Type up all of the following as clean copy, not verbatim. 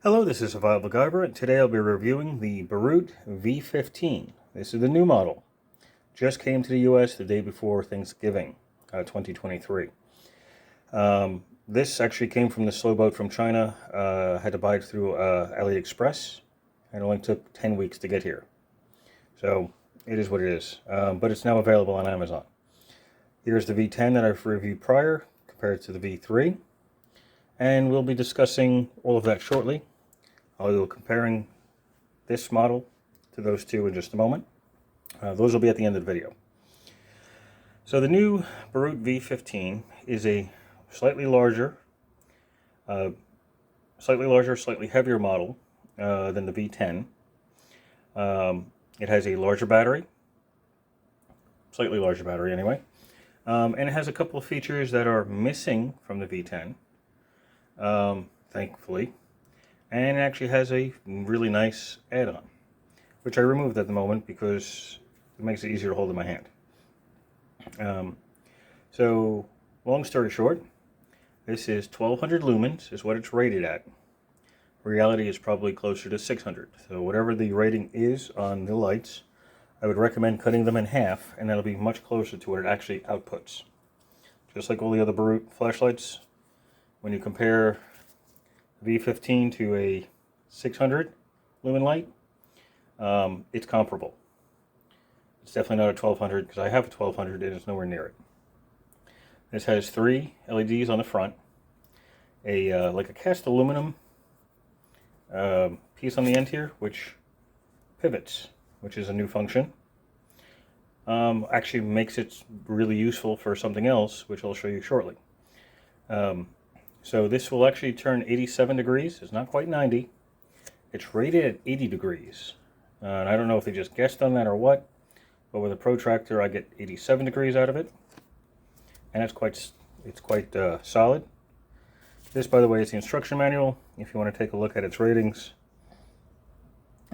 Hello, this is Survival-gyver, and today I'll be reviewing the Boruit V15. This is the new model. Just came to the US the day before Thanksgiving, 2023. This actually came from the slow boat from China. Had to buy it through AliExpress, and it only took 10 weeks to get here. So it is what it is, but it's now available on Amazon. Here's the V10 that I've reviewed prior, compared to the V3, and we'll be discussing all of that shortly. I'll be comparing this model to those two in just a moment. Those will be at the end of the video. So the new Boruit V15 is a slightly larger, slightly heavier model than the V10. It has a larger battery, slightly larger battery anyway, and it has a couple of features that are missing from the V10, thankfully. And it actually has a really nice add-on, which I removed at the moment because it makes it easier to hold in my hand. So, long story short, this is 1200 lumens is what it's rated at. Reality is probably closer to 600. So whatever the rating is on the lights, I would recommend cutting them in half, and that'll be much closer to what it actually outputs. Just like all the other Boruit flashlights, when you compare V15 to a 600 lumen light, it's comparable. It's definitely not a 1200 because I have a 1200 and it's nowhere near it. This has 3 LEDs on the front, like a cast aluminum piece on the end here, which pivots, which is a new function. Actually makes it really useful for something else, which I'll show you shortly. So this will actually turn 87 degrees. It's not quite 90. It's rated at 80 degrees. And I don't know if they just guessed on that or what, but with a protractor I get 87 degrees out of it. And it's quite solid. This, by the way, is the instruction manual if you want to take a look at its ratings,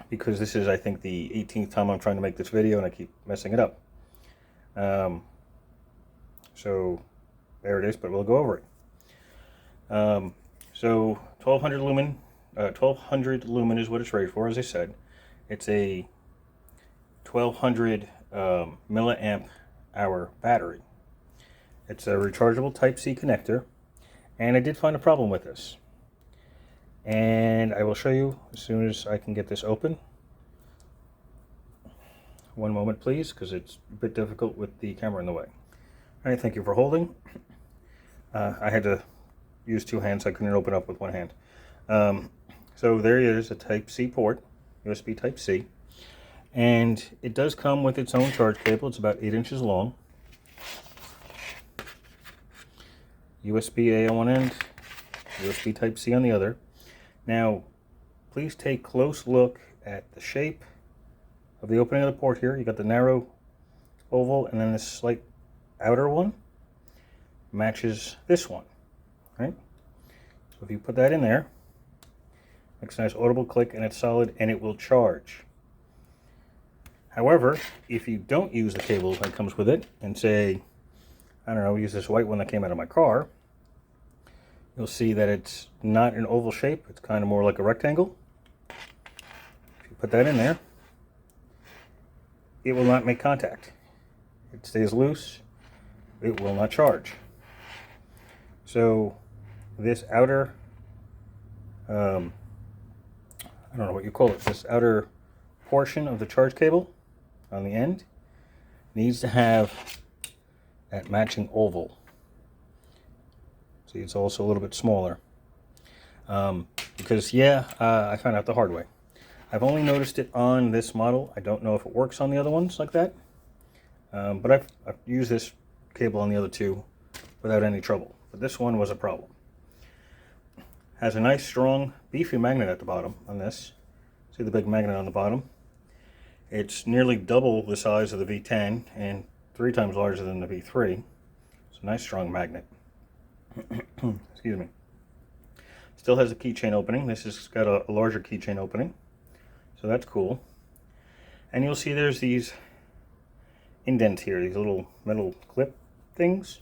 because this is, I think, the 18th time I'm trying to make this video and I keep messing it up. So there it is, but we'll go over it. So 1200 lumen is what it's rated for, as I said. It's a 1200 milliamp hour battery. It's a rechargeable Type-C connector, and I did find a problem with this. And I will show you as soon as I can get this open. One moment, please, because it's a bit difficult with the camera in the way. All right, thank you for holding. I had to use 2 hands. I couldn't open up with 1 hand. So there it is, a Type-C port, USB Type-C, and it does come with its own charge cable. It's about 8 inches long. USB-A on one end, USB Type-C on the other. Now, please take a close look at the shape of the opening of the port here. You got the narrow oval, and then this slight outer one matches this one. Right? So if you put that in there, makes a nice audible click, and it's solid, and it will charge. However, if you don't use the cable that comes with it, and say, I don't know, use this white one that came out of my car, you'll see that it's not an oval shape. It's kind of more like a rectangle. If you put that in there, it will not make contact. It stays loose. It will not charge. So this outer, I don't know what you call it, this outer portion of the charge cable on the end needs to have that matching oval. See, it's also a little bit smaller. Because, I found out the hard way. I've only noticed it on this model. I don't know if it works on the other ones like that. But I've used this cable on the other two without any trouble. But this one was a problem. Has a nice, strong, beefy magnet at the bottom on this. See the big magnet on the bottom? It's nearly double the size of the V10 and 3 times larger than the V3. It's a nice, strong magnet. Excuse me. Still has a keychain opening. This has got a larger keychain opening, so that's cool. And you'll see there's these indents here, these little metal clip things.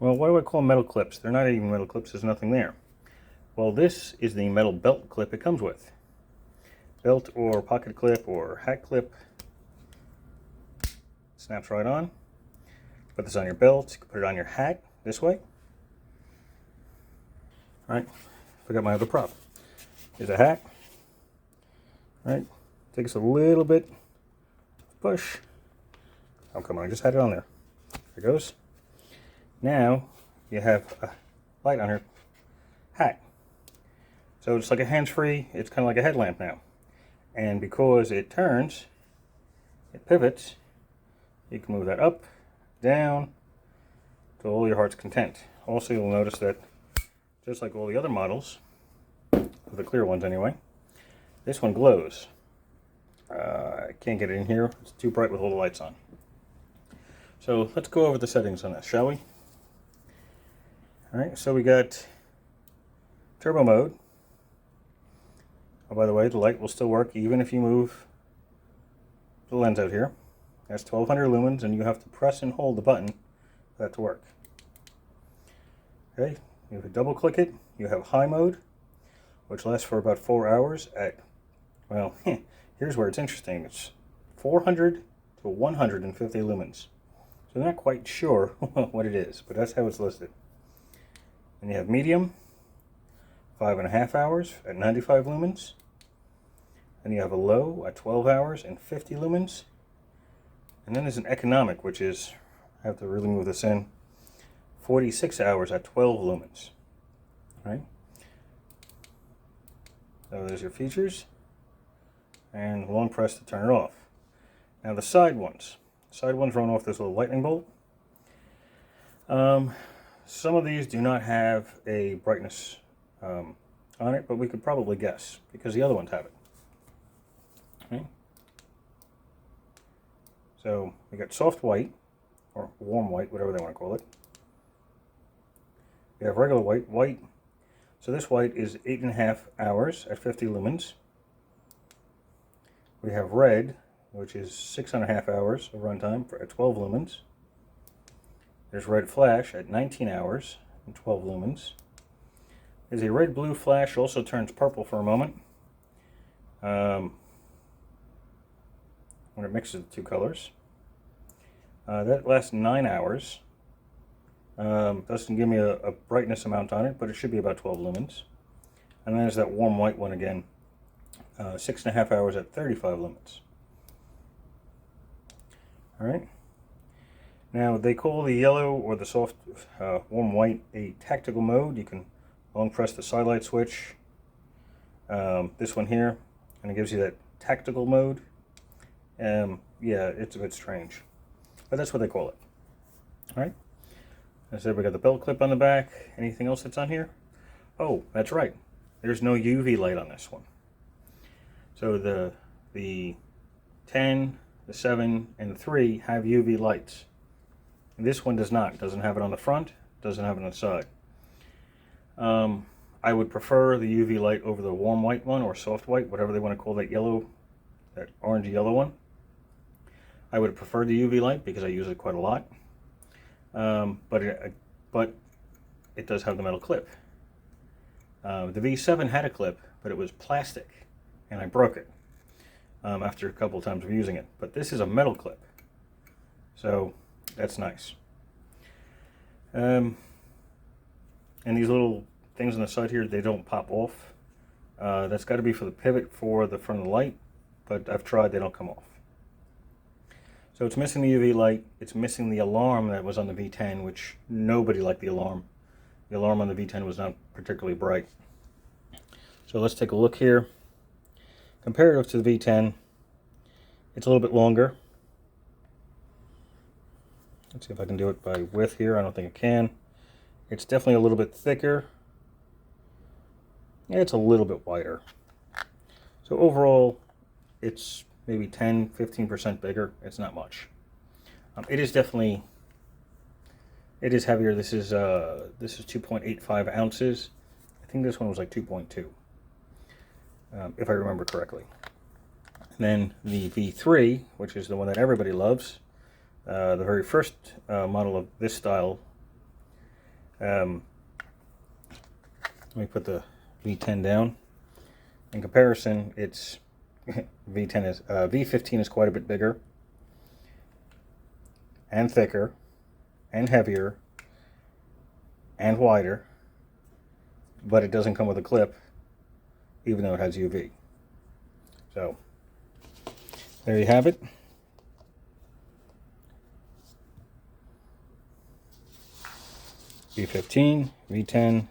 Well, why do I call them metal clips? They're not even metal clips. There's nothing there. Well, this is the metal belt clip it comes with. Belt or pocket clip or hat clip. Snaps right on. Put this on your belt. You can put it on your hat this way. All right, forgot my other prop. Here's a hat. All right, takes a little bit push. Oh, come on, I just had it on there. There it goes. Now you have a light on her hat. So it's like a hands-free, it's kind of like a headlamp now. And because it turns, it pivots, you can move that up, down, to all your heart's content. Also, you'll notice that, just like all the other models, the clear ones anyway, this one glows. I can't get it in here, it's too bright with all the lights on. So let's go over the settings on this, shall we? Alright, so we got turbo mode. Oh, by the way, the light will still work even if you move the lens out here. That's 1200 lumens, and you have to press and hold the button for that to work. Okay, you have to double click it. You have high mode, which lasts for about 4 hours at, well, here's where it's interesting. It's 400 to 150 lumens. So I'm not quite sure what it is, but that's how it's listed. And you have medium, 5.5 hours at 95 lumens. And you have a low at 12 hours and 50 lumens. And then there's an economic, which is, I have to really move this in, 46 hours at 12 lumens. Right? So there's your features. And long press to turn it off. Now the side ones. Side ones run off this little lightning bolt. Some of these do not have a brightness on it, but we could probably guess because the other ones have it. Okay. So we got soft white, or warm white, whatever they want to call it. We have regular white. White. So this white is 8.5 hours at 50 lumens. We have red, which is 6.5 hours of runtime at 12 lumens. There's red flash at 19 hours and 12 lumens. There's a red-blue flash, also turns purple for a moment. When it mixes the two colors. That lasts 9 hours. Doesn't give me a brightness amount on it, but it should be about 12 lumens. And then there's that warm white one again. 6.5 hours at 35 lumens. Alright. Now they call the yellow or the soft warm white a tactical mode. You can long press the side light switch. This one here, and it gives you that tactical mode. Yeah, it's a bit strange, but that's what they call it. All right. As I said, we got the belt clip on the back. Anything else that's on here? Oh, that's right. There's no UV light on this one. So the 10, the 7, and the 3 have UV lights. This one does not. It doesn't have it on the front. Doesn't have it on the side. I would prefer the UV light over the warm white one or soft white, whatever they want to call that yellow, that orange yellow one. I would prefer the UV light because I use it quite a lot. But it does have the metal clip. The V7 had a clip, but it was plastic, and I broke it after a couple of times of using it. But this is a metal clip, so that's nice. And these little things on the side here, they don't pop off. That's got to be for the pivot for the front of the light, but I've tried, they don't come off. So it's missing the UV light, it's missing the alarm that was on the V10, which nobody liked the alarm. The alarm on the V10 was not particularly bright. So let's take a look here. Comparative to the V10, it's a little bit longer. Let's see if I can do it by width here. I don't think I can. It's definitely a little bit thicker. Yeah, it's a little bit wider. So overall, it's maybe 10-15% bigger. It's not much. It is definitely, it is heavier. This is 2.85 ounces. I think this one was like 2.2, if I remember correctly. And then the V3, which is the one that everybody loves, the very first model of this style. Let me put the V10 down. In comparison, it's V15 is quite a bit bigger and thicker and heavier and wider, but it doesn't come with a clip, even though it has UV. So there you have it. V15, V10,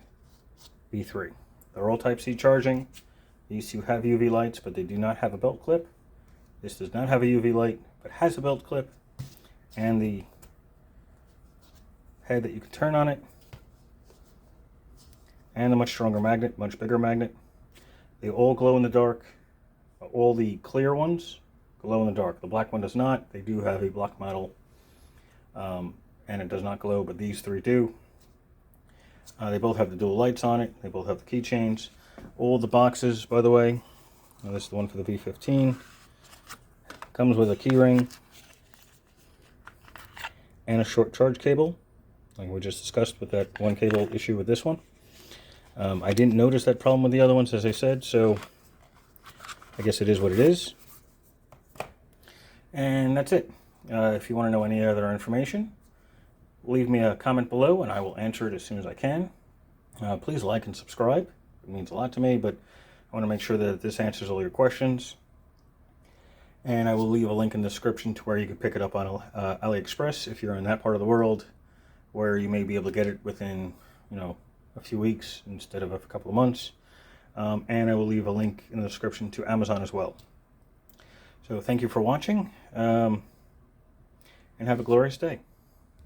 V3. They're all Type-C charging. These two have UV lights, but they do not have a belt clip. This does not have a UV light, but has a belt clip, and the head that you can turn on it, and a much stronger magnet, much bigger magnet. They all glow in the dark. All the clear ones glow in the dark. The black one does not. They do have a black metal, and it does not glow, but these three do. They both have the dual lights on it. They both have the keychains. All the boxes, by the way, this is the one for the V15, comes with a key ring and a short charge cable, like we just discussed with that one cable issue with this one. I didn't notice that problem with the other ones, as I said, so I guess it is what it is. And that's it. If you want to know any other information, leave me a comment below and I will answer it as soon as I can. Please like and subscribe. It means a lot to me, but I want to make sure that this answers all your questions. And I will leave a link in the description to where you can pick it up on AliExpress if you're in that part of the world, where you may be able to get it within, a few weeks instead of a couple of months. And I will leave a link in the description to Amazon as well. So thank you for watching, and have a glorious day.